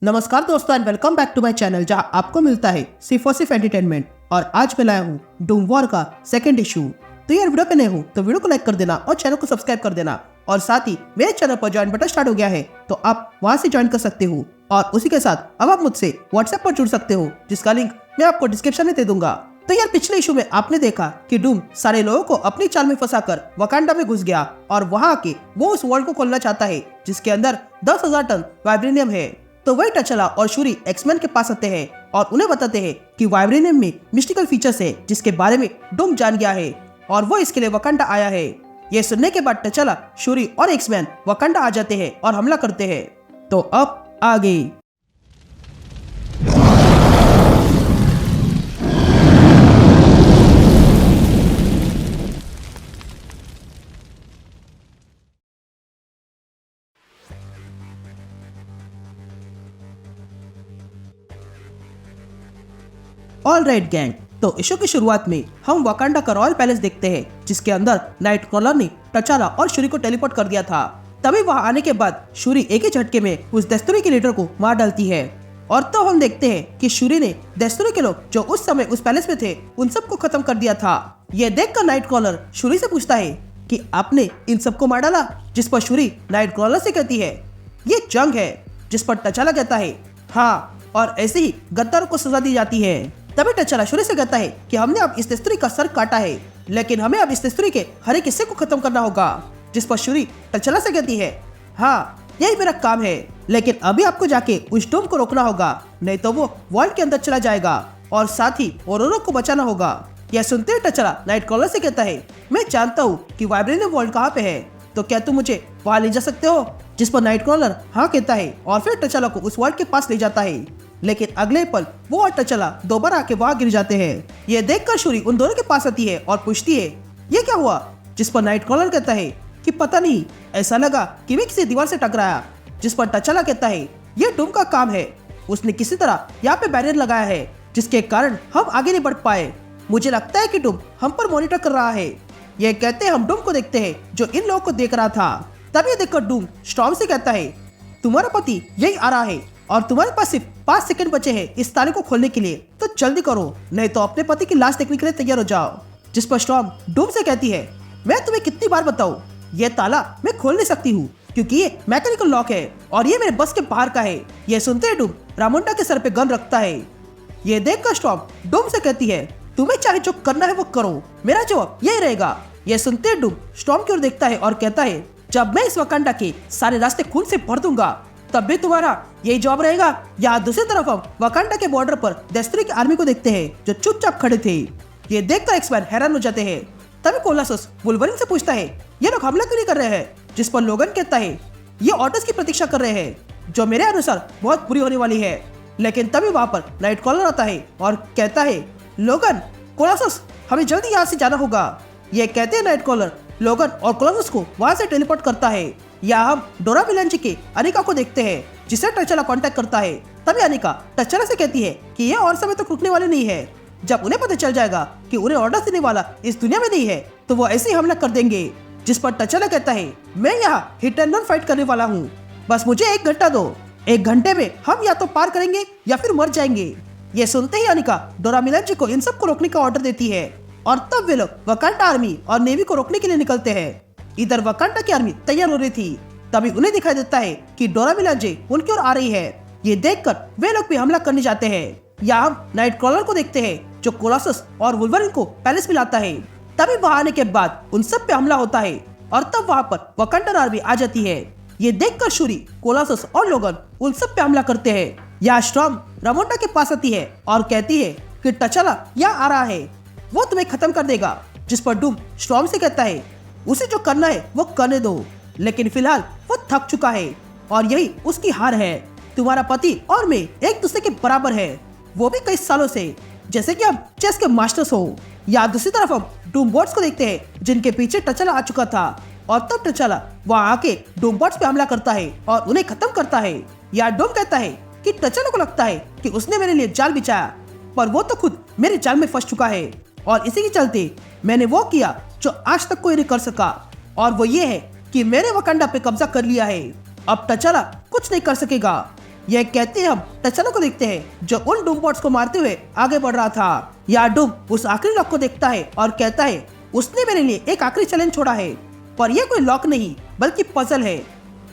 नमस्कार दोस्तों and welcome back to my channel जहां आपको मिलता है सिर्फ और सिर्फ एंटरटेनमेंट। और आज मैं लाया हूँ डूम वॉर का सेकंड इशू। तो यार वीडियो पे नए हो तो वीडियो को लाइक कर देना और चैनल को सब्सक्राइब कर देना। और साथ ही मेरे चैनल पर ज्वाइन बटन स्टार्ट हो गया है तो आप वहां से ज्वाइन कर सकते हो। और उसी के साथ अब आप मुझसे व्हाट्सएप पर जुड़ सकते हो जिसका लिंक मैं आपको डिस्क्रिप्शन में दे दूंगा। तो यार पिछले इशू में आपने देखा कि डूम सारे लोगों को अपनी चाल में फंसाकर वकांडा में घुस गया और वहां आके वो उस वर्ल्ड को खोलना चाहता है जिसके अंदर 10,000 टन वाइब्रेनियम है। तो वही टचला और शूरी एक्समैन के पास आते हैं और उन्हें बताते हैं कि वाइब्रेनियम में मिस्टिकल फीचर्स है जिसके बारे में डूम जान गया है और वो इसके लिए वकांडा आया है। ये सुनने के बाद टचला, शूरी और एक्समैन वकांडा आ जाते हैं और हमला करते हैं। तो अब आगे ऑल राइट गैंग। तो इशू की शुरुआत में हम वकांडा का रॉयल पैलेस देखते हैं जिसके अंदर नाइट क्रॉलर ने टचाला और शूरी को टेलीपोर्ट कर दिया था। तभी वहां आने के बाद शूरी एक ही झटके में उस दस्तूरी के लीडर को मार डालती है। और तो हम देखते हैं कि शूरी ने दस्तूरी के लोग जो उस समय उस पैलेस में थे उन सबको खत्म कर दिया था। ये देखकर नाइट क्रॉलर शूरी से पूछता है कि आपने इन सबको मार डाला, जिस पर शूरी नाइट क्रॉलर से कहती है ये जंग है, जिस पर टचाला कहता है हाँ, और ऐसे ही गद्दारों को सजा दी जाती है। तभी टचला शूरी से कहता है कि हमने अब इस दस्तूरी का सर काटा है लेकिन हमें अब इस दस्तूरी के हर एक हिस्से को खत्म करना होगा, जिस पर शूरी टचला से कहती है हाँ यही मेरा काम है, लेकिन अभी आपको जाके उस डूम को रोकना होगा नहीं तो वो वर्ल्ड के अंदर चला जाएगा और साथ ही औरों को बचाना होगा। यह सुनते ही टचला नाइट क्रॉलर से कहता है मैं जानता हूँ कि वाइब्रेनियम वर्ल्ड कहाँ पे है, तो क्या तुम मुझे वहाँ ले जा सकते हो, जिस पर नाइट क्रॉलर हाँ कहता है और फिर टचला को उस वर्ल्ड के पास ले जाता है। लेकिन अगले पल वो और टचला दोबारा आके वहां गिर जाते हैं। ये देखकर शूरी उन दोनों के पास आती है और पूछती है ये क्या हुआ, जिस पर नाइट क्रॉलर कहता है कि पता नहीं, ऐसा लगा कि मैं किसी दीवार से टकराया, जिस पर टचला कहता है ये डूम का काम है, उसने किसी तरह यहाँ पे बैरियर लगाया है जिसके कारण हम आगे नहीं बढ़ पाए, मुझे लगता है कि डूम हम पर मॉनिटर कर रहा है। ये कहते हम डूम को देखते हैं जो इन लोगों को देख रहा था। तभी देखकर डूम स्टॉर्म से कहता है तुम्हारा पति यही आ रहा है और तुम्हारे पास सिर्फ 5 सेकंड बचे हैं इस ताले को खोलने के लिए, तो जल्दी करो नहीं तो अपने पति की लाश देखने के लिए तैयार हो जाओ। जिस पर स्टॉर्म डूम से कहती है मैं तुम्हें कितनी बार बताऊं, ये ताला मैं खोल नहीं सकती हूँ क्योंकि ये मैकेनिकल लॉक है और ये मेरे बस के बाहर का है। ये सुनते ही डूम रामुंडा के सर पे गन रखता है। ये देखकर स्टॉर्म डूम से कहती है तुम्हें चाहे जो करना है वो करो, मेरा जवाब यही रहेगा। ये सुनते ही डूम स्टॉर्म की ओर देखता है और कहता है जब मैं इस वकांडा के सारे रास्ते खून से भर दूंगा तब भी तुम्हारा यही जवाब रहेगा। यहाँ दूसरी तरफ हम वकांडा के बॉर्डर पर दस्तूरी की आर्मी को देखते हैं जो चुपचाप खड़े थे। ये देखकर एक्समैन हैरान हो जाते हैं। तभी कोलासस वुल्वरिन से पूछता है ये लोग हमला क्यों नहीं कर रहे हैं, जिस पर लोगन कहता है ये ऑर्डर्स की प्रतीक्षा कर रहे हैं जो मेरे अनुसार बहुत बुरी होने वाली है। लेकिन तभी वहाँ पर नाइट क्रॉलर आता है और कहता है लोगन, कोलासस हमें जल्दी यहाँ से जाना होगा। ये कहते हैं नाइट क्रॉलर लोगन और कोलासस को वहाँ से टेलीपोर्ट करता है। या हम डोरा मिलांजी के अनिका को देखते हैं जिसे टचला कांटेक्ट करता है। तभी अनिका टचला से कहती है कि ये और समय तक रुकने वाले नहीं है, जब उन्हें पता चल जाएगा कि उन्हें ऑर्डर देने वाला इस दुनिया में नहीं है तो वो ऐसे ही हमला कर देंगे। जिस पर टचला कहता है मैं यहाँ हिट एंड रन फाइट करने वाला हूँ, बस मुझे 1 घंटा दो, 1 घंटे में हम या तो पार करेंगे या फिर मर जाएंगे। ये सुनते ही अनिका डोरा मिलांजी को इन सब को रोकने का ऑर्डर देती है और तब वे लोग वकांडा आर्मी और नेवी को रोकने के लिए निकलते हैं। इधर वकांडा की आर्मी तैयार हो रही थी। तभी उन्हें दिखाई देता है कि डोरा मिलांजे उनकी ओर आ रही है। ये देखकर वे लोग भी हमला करने जाते हैं। या हम नाइट क्रॉलर को देखते हैं जो कोलासस और वुल्वरिन को पैलेस में लाता है। तभी वहां आने के बाद उन सब पे हमला होता है और तब वहां पर वकांडा आर्मी आ जाती है। ये देखकर शूरी, कोलासस और लोगन उन सब पे हमला करते हैं। या स्टॉर्म रामुंडा के पास आती है और कहती है कि टचला यहाँ आ रहा है, वो तुम्हें खत्म कर देगा। जिस पर डूम स्टॉर्म से कहता है उसे जो करना है वो करने दो, लेकिन फिलहाल वो थक चुका है और यही उसकी हार है। तुम्हारा पति और मैं एक दूसरे के बराबर है, वो भी कई सालों से, जैसे कि हम चेस के मास्टर्स हो। या दूसरी तरफ हम डूम बॉट्स को देखते हैं जिनके पीछे टचला आ चुका था और तब टचला वहाँ आके डूम बॉट्स पे हमला करता है और उन्हें खत्म करता है। या डूम कहता है कि टचला को लगता है कि उसने मेरे लिए जाल बिछाया पर वो तो खुद मेरे जाल में फंस चुका है और इसी के चलते मैंने वो किया जो आज तक कोई नहीं कर सका, और वो ये है कि मैंने वकांडा पे कब्जा कर लिया है। अब टचला कुछ नहीं कर सकेगा। यह कहते हम टचाला को देखते हैं जो उन डूम बॉट्स को मारते हुए आगे बढ़ रहा था। यहाँ डूम उस आखिरी लॉक को देखता है और कहता है उसने मेरे लिए एक आखिरी चैलेंज छोड़ा है, पर यह कोई लॉक नहीं बल्कि पजल है।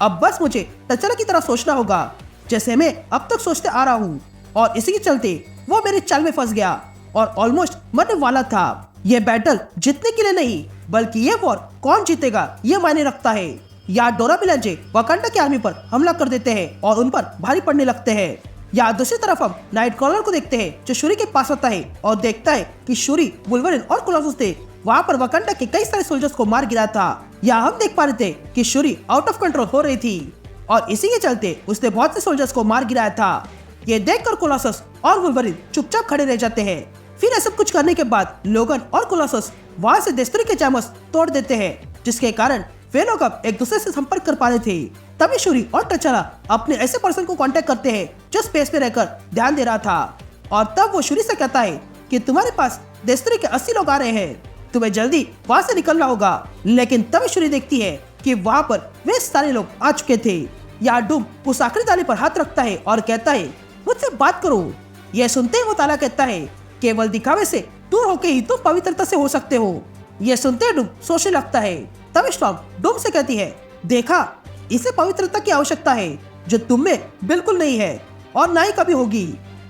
अब बस मुझे टचाला की तरह सोचना होगा जैसे मैं अब तक सोचते आ रहा हूँ, और इसी के चलते वो मेरे चाल में फंस गया और ऑलमोस्ट मरने वाला था। यह बैटल जीतने के लिए नहीं बल्कि ये वॉर कौन जीतेगा ये मायने रखता है। या डोरा मिलाजे वकांडा की आर्मी पर हमला कर देते हैं और उन पर भारी पड़ने लगते हैं। या दूसरी तरफ हम नाइट क्रॉलर को देखते हैं जो शूरी के पास आता है और देखता है कि शूरी, वुल्वरिन और कोलोसस ने वहाँ पर वकांडा के कई सारे सोल्जर्स को मार गिरा था। या हम देख पा रहे थे कि शूरी आउट ऑफ कंट्रोल हो रही थी और इसी के चलते उसने बहुत से सोल्जर्स को मार गिराया था। ये देखकर कोलोसस और वुल्वरिन चुपचाप खड़े रह जाते हैं। फिर ऐसा कुछ करने के बाद लोगन और कोलोसस वहाँ से डेस्टिनी के जैमस तोड़ देते हैं, जिसके कारण वे लोग अब एक दूसरे से संपर्क कर पा रहे थे। तभी शूरी और टचाला अपने ऐसे पर्सन को कांटेक्ट करते हैं जो स्पेस में रहकर ध्यान दे रहा था, और तब वो शूरी से कहता है कि तुम्हारे पास डेस्टिनी के 80 लोग आ रहे हैं, तुम्हें जल्दी वहाँ से निकलना होगा। लेकिन तभी शूरी देखती है कि वहाँ पर वे सारे लोग आ चुके थे। यहाँ डूम उस आखिरी ताले पर हाथ रखता है और कहता है मुझसे बात करो। यह सुनते ही वो ताला कहता है केवल दिखावे से दूर होके ही तुम पवित्रता से हो सकते हो। यह सुनते डूम सोचने लगता है। तब स्टॉर्म डूम से कहती है देखा, इसे पवित्रता की आवश्यकता है जो तुम में बिल्कुल नहीं है और ना ही कभी होगी।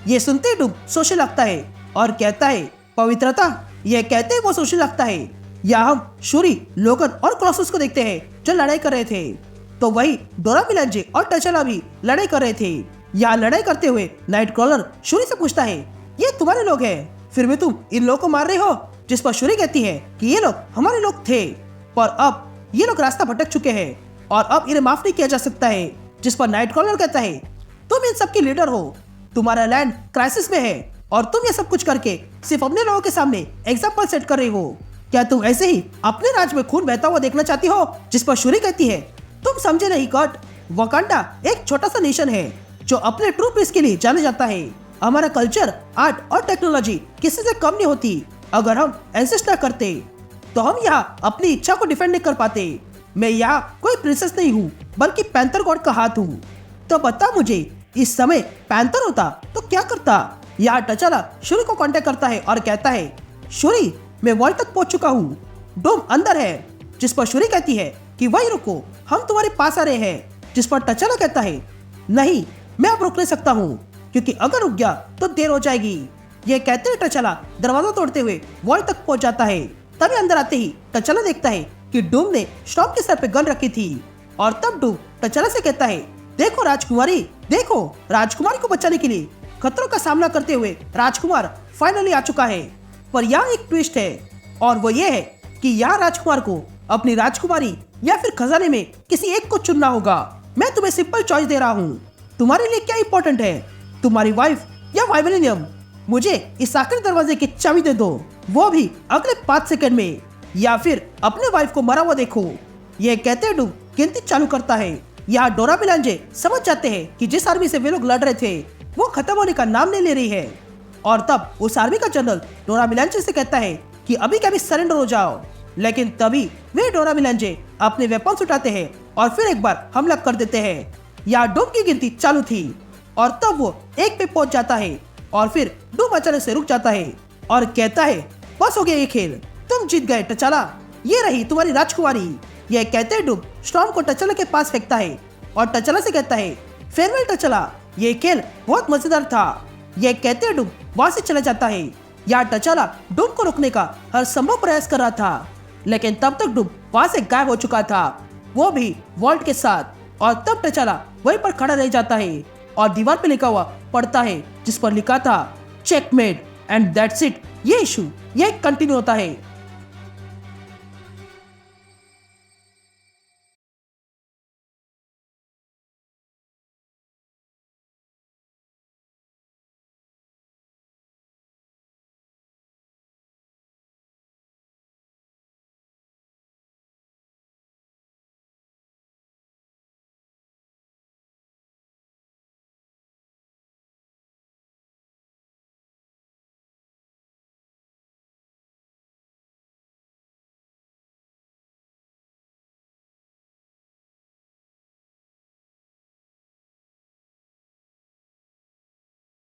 ये सुनते डूम सोचने लगता है और कहता है पवित्रता। यह कहते ही वो सोचने लगता है। या हम शूरी, लोगन और कोलोसस को देखते हैं जो लड़ाई कर रहे थे, तो वही डोरा मिलाजे और टचाला भी लड़ाई कर रहे थे। यहाँ लड़ाई करते हुए नाइट क्रॉलर शूरी से पूछता है ये तुम्हारे लोग हैं, फिर भी तुम इन लोगों को मार रहे हो। जिस पर शूरी कहती है कि ये लोग हमारे लोग थे, पर अब ये लोग रास्ता भटक चुके हैं और अब इन्हें माफ नहीं किया जा सकता है। जिस पर नाइट क्रॉलर कहता है तुम इन सबके लीडर हो, तुम्हारा लैंड क्राइसिस में है और तुम ये सब कुछ करके सिर्फ अपने लोगों के सामने एग्जाम्पल सेट कर रही हो। क्या तुम ऐसे ही अपने राज्य में खून बहता हुआ देखना चाहती हो? जिस पर शूरी कहती है तुम समझे नहीं कट, वकांडा एक छोटा सा नेशन है जो अपने ट्रू पीस के लिए जाना जाता है। हमारा कल्चर, आर्ट और टेक्नोलॉजी किसी से कम नहीं होती। अगर हम एंसेस्ट ना करते तो हम यहाँ अपनी इच्छा को डिफेंड नहीं कर पाते। मैं यहाँ कोई प्रिंसेस नहीं हूँ बल्कि पैंथर गॉड का हाथ हूँ। तो बता मुझे, इस समय पैंथर होता तो क्या करता? यहाँ टचाला शूरी को कांटेक्ट करता है और कहता है शूरी, मैं वॉल तक पहुंच चुका हूँ, डोम अंदर है। जिस पर शूरी कहती है कि वही रुको, हम तुम्हारे पास आ रहे हैं। जिस पर टचाला कहता है नहीं, मैं अब रुक नहीं सकता हूँ क्योंकि अगर रुक गया तो देर हो जाएगी। यह कहते हुए टचाला दरवाजा तोड़ते हुए वॉल तक पहुंच जाता है। तभी अंदर आते ही टचाला देखता है कि डूम ने स्टॉर्म के सर पे गन रखी थी, और तब डूम टचाला से कहता है देखो राजकुमारी, देखो राजकुमारी को बचाने के लिए खतरों का सामना करते हुए राजकुमार फाइनली आ चुका है। पर यहाँ एक ट्विस्ट है, और वो ये है कि यहाँ राजकुमार को अपनी राजकुमारी या फिर खजाने में किसी एक को चुनना होगा। मैं तुम्हें सिंपल चॉइस दे रहा हूँ, तुम्हारे लिए क्या इंपॉर्टेंट है, तुम्हारी वाइफ या वाइबेलिनियम? मुझे इस आखिरी दरवाजे की चाबी दे दो, वो भी अगले 5 सेकंड में, या फिर अपने वाइफ को मरा हुआ देखो। यह कहते डूम गिनती चालू करता है। यहाँ डोरा मिलाजे समझ जाते हैं कि जिस आर्मी से वे लोग लड़ रहे थे वो खत्म होने का नाम नहीं ले रही है, और तब उस आर्मी का जनरल डोरा मिलाजे से कहता है कि अभी क्या भी सरेंडर हो जाओ। लेकिन तभी वे डोरा मिलाजे अपने वेपन्स उठाते हैं और फिर एक बार हमला कर देते हैं। यहाँ डूम की गिनती चालू थी और तब वो 1 पे पहुंच जाता है और फिर डूम अचानक से रुक जाता है और कहता है बस हो गया ये खेल, तुम जीत गए टचाला, ये रही तुम्हारी राजकुमारी। यह कहते डूम स्टॉर्म को टचाला के पास फेंकता है और टचाला से कहता है फेयरवेल टचाला, ये खेल बहुत मजेदार था। यह कहते डूम वहां से चला जाता है। यहाँ टचाला डूम को रोकने का हर संभव प्रयास कर रहा था, लेकिन तब तक डूम वहां से गायब हो चुका था, वो भी वॉल्ट के साथ। और तब टचाला वहीं पर खड़ा रह जाता है और दीवार पे लिखा हुआ पढ़ता है जिस पर लिखा था चेकमेट एंड दैट्स इट। ये इशू ये कंटिन्यू होता है।